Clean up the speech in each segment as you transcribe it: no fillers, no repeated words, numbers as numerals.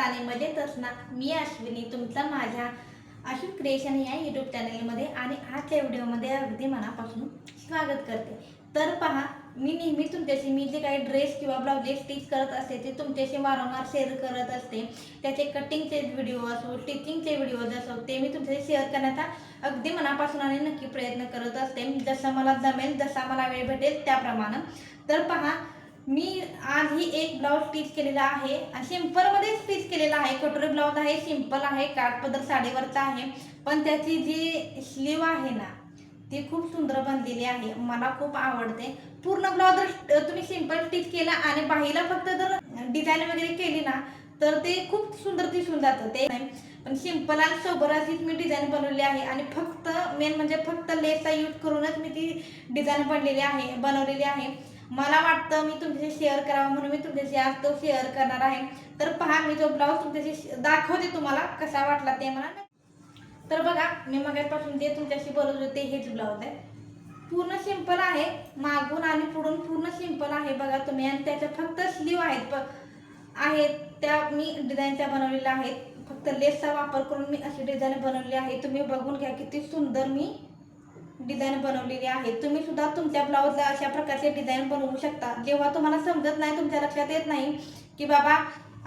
आणि मजेतच ना. मी अश्विनी तुमचं माझ्या अश्विन क्रिएशन या यूट्यूब चॅनलमध्ये आणि आजच्या व्हिडिओमध्ये अगदी मनापासून स्वागत करते. तर पहा, मी नेहमी तुमच्याशी मी जे काही ड्रेस किंवा ब्लाउजेस स्टिच करत असते ते तुमच्याशी वारंवार शेअर करत असते. त्याचे कटिंगचे व्हिडिओ असो, स्टिचिंगचे व्हिडिओज असो, ते मी तुमच्याशी शेअर करण्याचा अगदी मनापासून आणि नक्की प्रयत्न करत असते. जसं मला जमेल, जसा मला वेळ भेटेल त्याप्रमाणे. तर पहा, मी आज ही एक ब्लाउज स्टिच केलेला आहे. सिंपलमध्ये स्टिच केलेला आहे. कटोरी ब्लाउज आहे, सिंपल आहे, काठपदर साडीवरचा आहे. पण त्याची जी स्लीव आहे ना, ती खूप सुंदर बनलेली आहे. मला खूप आवडते. पूर्ण ब्लाउज जर तुम्ही सिंपल स्टिच केला आणि बाहीला फक्त जर डिझाईन वगैरे केली ना, तर ते खूप सुंदर दिसून जातं. ते नाही, पण सिंपल आणि सोबर अशीच मी डिझाईन बनवली आहे आणि फक्त मेन म्हणजे फक्त लेसचा यूज करूनच मी ती डिझाईन बनवलेली आहे. मला वाटतं मी तुमच्याशी शेअर करावं म्हणून मी तुमच्याशी आज तो शेअर करणार आहे. तर पहा, मी जो ब्लाऊज तुमच्याशी दाखवते तुम्हाला कसा वाटला ते मला. तर बघा, मी मगापासून जे तुमच्याशी बोलत होते हेच ब्लाऊज आहे. पूर्ण सिंपल आहे, मागून आणि पुढून पूर्ण सिंपल आहे बघा तुम्ही. आणि त्याच्या फक्त स्लीव आहेत त्या मी डिझाईनच्या बनवलेल्या आहेत. फक्त लेसचा वापर करून मी अशी डिझाईन बनवली आहे. तुम्ही बघून घ्या किती सुंदर मी डिझाईन बनवलेली आहे. तुम्ही सुद्धा तुमच्या ब्लाऊजला अशा प्रकारचे डिझाईन बनवू शकता. जेव्हा तुम्हाला समजत नाही, तुमच्या लक्षात येत नाही की बाबा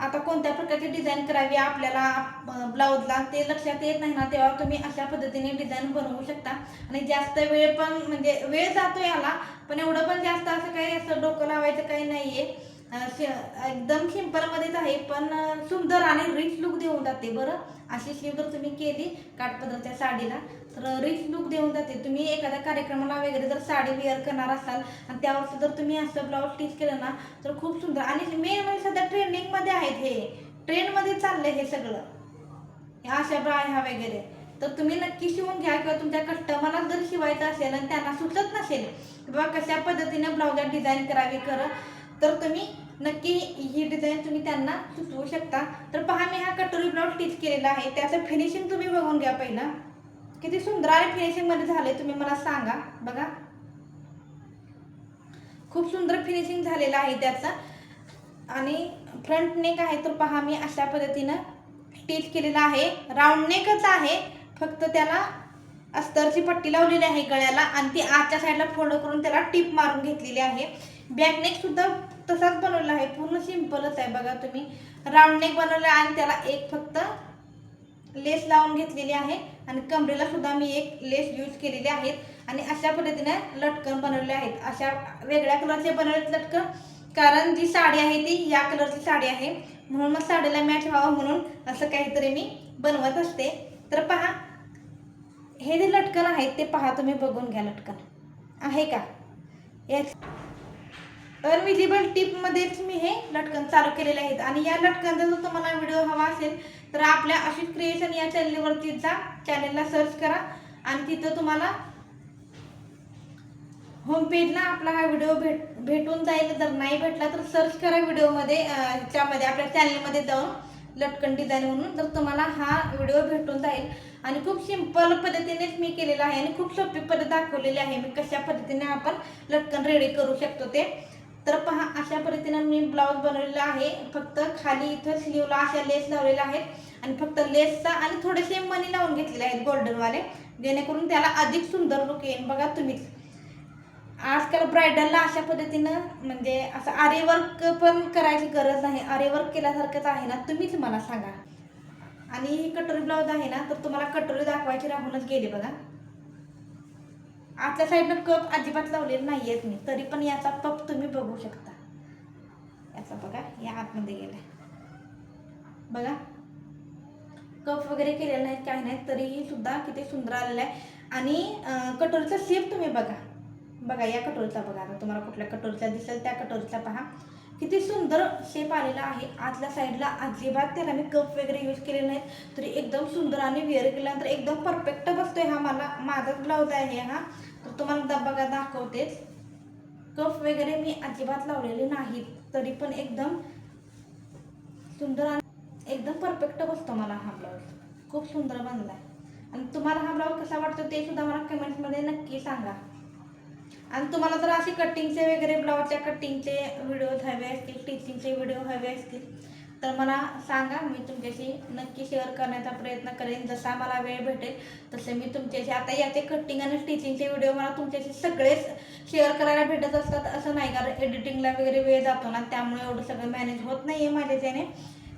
आता कोणत्या प्रकारची डिझाईन करावी आपल्याला ब्लाऊजला, ते लक्षात येत नाही ना, तेव्हा तुम्ही अशा पद्धतीने डिझाईन बनवू शकता. आणि जास्त वेळ पण म्हणजे वेळ जातो याला, पण एवढं पण जास्त असं काही असं डोकं लावायचं काही नाहीये. एकदम सिंपलमध्येच आहे, पण सुंदर आणि रिच लुक देऊन जाते. बरं, अशी स्लीव जर तुम्ही केली काठपदरच्या साडीला तर रिच लुक देऊन जाते. तुम्ही एखाद्या कार्यक्रमाला वगैरे जर साडी वेअर करणार असाल आणि त्यावर जर तुम्ही असं ब्लाऊज स्टिच केलं ना, तर खूप सुंदर. आणि मेन म्हणजे सध्या ट्रेंडिंगमध्ये आहेत, हे ट्रेंडमध्ये चाललंय हे सगळं, अशा बाह्या वगैरे. तर तुम्ही नक्की शिवून घ्या, किंवा तुमच्या कस्टमरला जर शिवायचं असेल आणि त्यांना सुचत नसेल किंवा कशा पद्धतीने ब्लाऊजला डिझाईन करावी तर तुम्ही नक्की ही डिझाईन तुम्ही त्यांना सुचवू शकता. तर पहा, मी हा कटोरी ब्लाऊज स्टिच केलेला आहे. त्याचं फिनिशिंग तुम्ही बघून घ्या पहिला, किती सुंदर आणि फिनिशिंग मध्ये झाले तुम्ही मला सांगा. बघा, खूप सुंदर फिनिशिंग झालेलं आहे त्याचं. आणि फ्रंट नेक आहे तर पहा, मी अशा पद्धतीनं स्टिच केलेला आहे. राऊंड नेकच आहे, फक्त त्याला अस्तरची पट्टी लावलेली आहे गळ्याला आणि ती आजच्या साईडला फोल्ड करून त्याला टिप मारून घेतलेली आहे. बॅक नेक सुद्धा तसाच बनवलेला आहे, पूर्ण सिंपलच आहे. बघा तुम्ही, राऊंड नेक बनवला आणि त्याला एक फक्त लेस लावून घेतलेली आहे. आणि कमरेला सुद्धा मी एक लेस यूज केलेली आहेत. आणि अशा पद्धतीने लटकन बनवलेले आहेत. अशा वेगळ्या कलरचे बनवलेत लटकन, कारण जी साडी आहे ती या कलरची साडी आहे, म्हणून मग साडीला मॅच व्हावं म्हणून असं काहीतरी मी बनवत असते. तर पहा, हे जे लटकन आहेत ते पहा, तुम्ही बघून घ्या. लटकन आहे का, अनविजिबल टिपमध्येच मी हे लटकन चालू केलेले आहेत. आणि या लटकनचा जर तुम्हाला व्हिडिओ हवा असेल तर आपल्या अश्विन क्रिएशन या चॅनलवरती जा, चॅनलला सर्च करा आणि तिथं तुम्हाला होम पेजला आपला हा व्हिडिओ भेटून जाईल. जर नाही भेटला तर सर्च करा व्हिडिओमध्ये, ह्याच्यामध्ये आपल्या चॅनलमध्ये जाऊन लटकन डिझाईन म्हणून, तर तुम्हाला हा व्हिडिओ भेटून जाईल. आणि खूप सिंपल पद्धतीनेच मी केलेला आहे आणि खूप सोपी पद्धत दाखवलेली आहे मी कशा पद्धतीने आपण लटकन रेडी करू शकतो ते. तर पहा, अशा पद्धतीने मी ब्लाऊज बनवलेला आहे. फक्त खाली इथं स्लीवला अशा लेस लावलेल्या आहेत आणि फक्त लेसचा आणि थोडेसे मणी लावून घेतलेले आहेत गोल्डनवाले, जेणेकरून त्याला अधिक सुंदर लुक येईल. बघा तुम्हीच, आजकाल ब्रायडलला अशा पद्धतीनं म्हणजे असं आरीवर्क पण करायची गरज नाही, आरीवर्क केल्यासारखंच आहे ना, तुम्हीच मला सांगा. आणि ही कटोरी ब्लाऊज आहे ना, तर तुम्हाला कटोरी दाखवायची राहूनच गेली. बघा, आतल्या साईडनं कप अजिबात लावलेले नाही आहेत मी, तरी पण याचा कप तुम्ही बघू शकता. याचा बघा, या आतमध्ये गेलाय बघा, कप वगैरे केलेला नाही, काही नाही, तरीही सुद्धा किती सुंदर आलेला आहे. आणि कटोरीचा शेप तुम्ही बघा, या कटोरीचा बघा. आता तुम्हाला कुठल्या कटोरीचा दिसेल त्या कटोरीचा पहा, किती सुंदर शेप आलेला आहे. आतल्या साईडला अजिबात त्याला मी कप वगैरे यूज केले नाहीत, तरी एकदम सुंदर आणि वेअर केल्यानंतर एकदम परफेक्ट बसतोय. हा माझाच ब्लाऊज आहे हा, तर तुम्हाला बघा दाखवतेच. कप वगैरे मी अजिबात लावलेले नाहीत, तरी पण एकदम सुंदर आणि एकदम परफेक्ट बसतो मला हा ब्लाऊज. खूप सुंदर बनलाय. आणि तुम्हाला हा ब्लाऊज कसा वाटतो ते सुद्धा मला कमेंट्समध्ये नक्की सांगा. आणि तुम्हाला जर असे कटिंगचे वगैरे ब्लाऊजच्या कटिंगचे व्हिडिओ हवे असतील, स्टिचिंगचे व्हिडिओ हवे असतील, तर मला सांगा, मी तुमच्याशी नक्की शेअर करण्याचा प्रयत्न करेन. जसा मला वेळ भेटेल तसे मी तुमच्याशी, आता याचे कटिंग आणि स्टिचिंगचे व्हिडिओ मला तुमच्याशी सगळेच शेअर करायला भेटत असतात असं नाही, कारण एडिटिंगला वगैरे वेळ जातो ना, त्यामुळे एवढं सगळं मॅनेज होत नाही आहे माझ्याच्याने.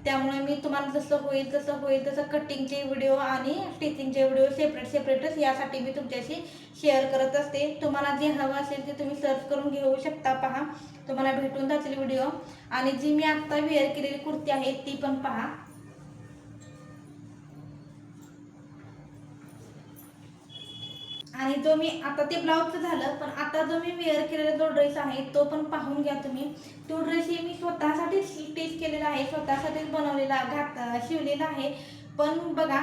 त्यामुळे मी तुम्हाला जसं होईल तसं कटिंगचे व्हिडिओ आणि स्टिचिंगचे व्हिडिओ सेपरेटच यासाठी मी तुमच्याशी शेअर करत असते. तुम्हाला जे हवं असेल ते तुम्ही सर्च करून घेऊ शकता. पहा, तुम्हाला भेटून जातील व्हिडिओ. आणि जी मी आत्ता वेअर केलेली कुर्ती आहे ती पण पहा. आणि जो मी आता ते ब्लाऊजचं झालं, पण आता जो मी वेअर केलेला जो ड्रेस आहे तो पण पाहून घ्या तुम्ही. तो ड्रेस मी स्वतःसाठी स्टिच केलेला आहे, स्वतःसाठीच बनवलेला शिवलेला आहे. पण बघा,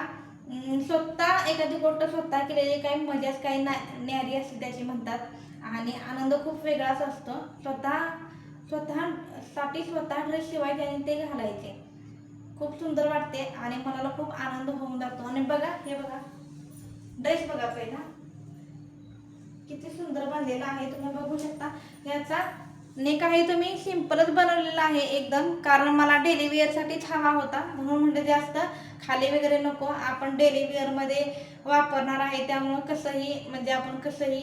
स्वतः एखादी गोष्ट स्वतः केलेली काही मजाच काही न्यारी असते त्याची म्हणतात. आणि आनंद खूप वेगळाच असतो. स्वतःसाठी स्वतः ड्रेस शिवायचे आणि ते घालायचे खूप सुंदर वाटते आणि मनाला खूप आनंद होऊन जातो. आणि बघा, हे बघा ड्रेस बघा पहिला किती सुंदर बनलेला आहे, तुम्ही बघू शकता. याचा नेक आहे तो मी सिंपलच बनवलेला आहे एकदम, कारण मला डेली वेअरसाठीच हवा होता, म्हणून म्हणजे जास्त खाली वगैरे नको. आपण डेली वेअरमध्ये वापरणार आहे, त्यामुळं कसंही म्हणजे आपण कसंही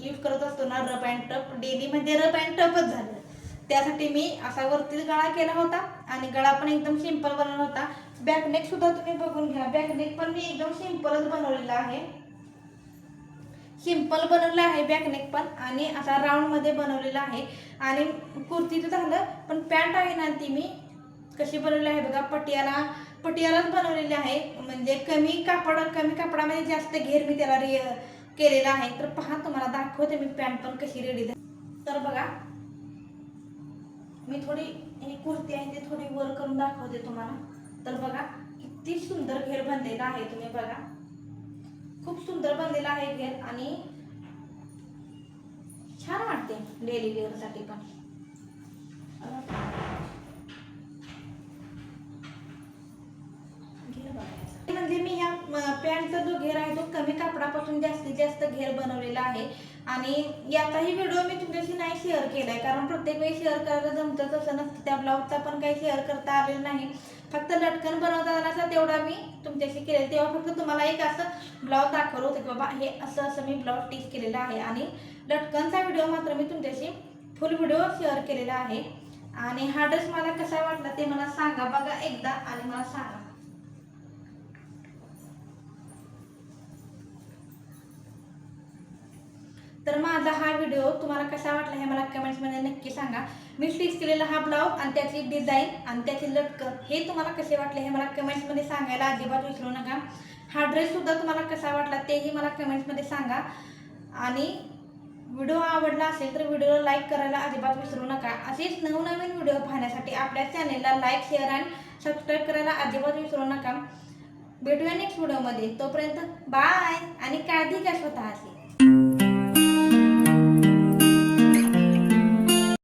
यूज करत असतो ना, रफ अँड टफ डेली म्हणजे रफ अँड टफच झालं. त्यासाठी मी असा वरतीच गळा केला होता आणि गळा पण एकदम सिंपल बनवला होता. बॅकनेक सुद्धा तुम्ही बघून घ्या, बॅकनेक पण मी एकदम सिंपलच बनवलेला आहे. सिंपल बनवलं आहे बॅकनेक पण, आणि असा राऊंडमध्ये बनवलेला आहे. आणि कुर्तीचं झालं, पण पॅन्ट आहे ना ती मी कशी बनवली आहे बघा, पटियालाच बनवलेली आहे. म्हणजे कमी कापडामध्ये जास्त घेर मी त्याला केलेला आहे. तर पहा, तुम्हाला दाखवते मी पॅन्ट पण कशी रेडी झाली. तर बघा, मी थोडी ही कुर्ती आहे ती थोडी वर करून दाखवते तुम्हाला. तर बघा किती सुंदर घेर बनलेला आहे, तुम्ही बघा खूप सुंदर बनलेला आहे घेर. आणि छान वाटते डेली वेअर साठी पण. म्हणजे मी ह्या पॅन्टचा जो घेर आहे तो कमी कापडापासून जास्तीत जास्त घेर बनवलेला आहे. आणि याचाही व्हिडिओ मी तुमच्याशी नाही शेअर केलाय, कारण प्रत्येक वेळी शेअर करायला जमतं तसं नसतं. त्या ब्लाऊजचा पण काही शेअर करता आलेलं नाही. फक्त लटकन बनवता आला तेवढा मी तुमच्याशी केलेला. तेव्हा फक्त तुम्हाला एक असं ब्लाऊज दाखवलं होतं की बाबा हे असं मी ब्लाऊज स्टिच केलेला आहे. आणि लटकनचा व्हिडिओ मात्र मी तुमच्याशी फुल व्हिडिओ शेअर केलेला आहे. आणि हा ड्रेस मला कसा वाटला ते मला सांगा बघा एकदा, आणि मला सांगा. तर माझा हा व्हिडिओ तुम्हाला कसा वाटला हे मला कमेंट्समध्ये नक्की सांगा. मी स्टिच केलेला हा ब्लाऊज आणि त्याची डिझाईन आणि त्याची लटकन हे तुम्हाला कसे वाटले हे मला कमेंट्समध्ये सांगायला अजिबात विसरू नका. हा ड्रेस सुद्धा तुम्हाला कसा वाटला तेही मला कमेंट्समध्ये सांगा. आणि व्हिडिओ आवडला असेल तर व्हिडिओला लाईक करायला अजिबात विसरू नका. असेच नवनवीन व्हिडिओ पाहण्यासाठी आपल्या चॅनेलला लाईक, शेअर आणि सबस्क्राईब करायला अजिबात विसरू नका. भेटूया नेक्स्ट व्हिडिओमध्ये. तोपर्यंत बाय आणि काळजी घ्या स्वतःची.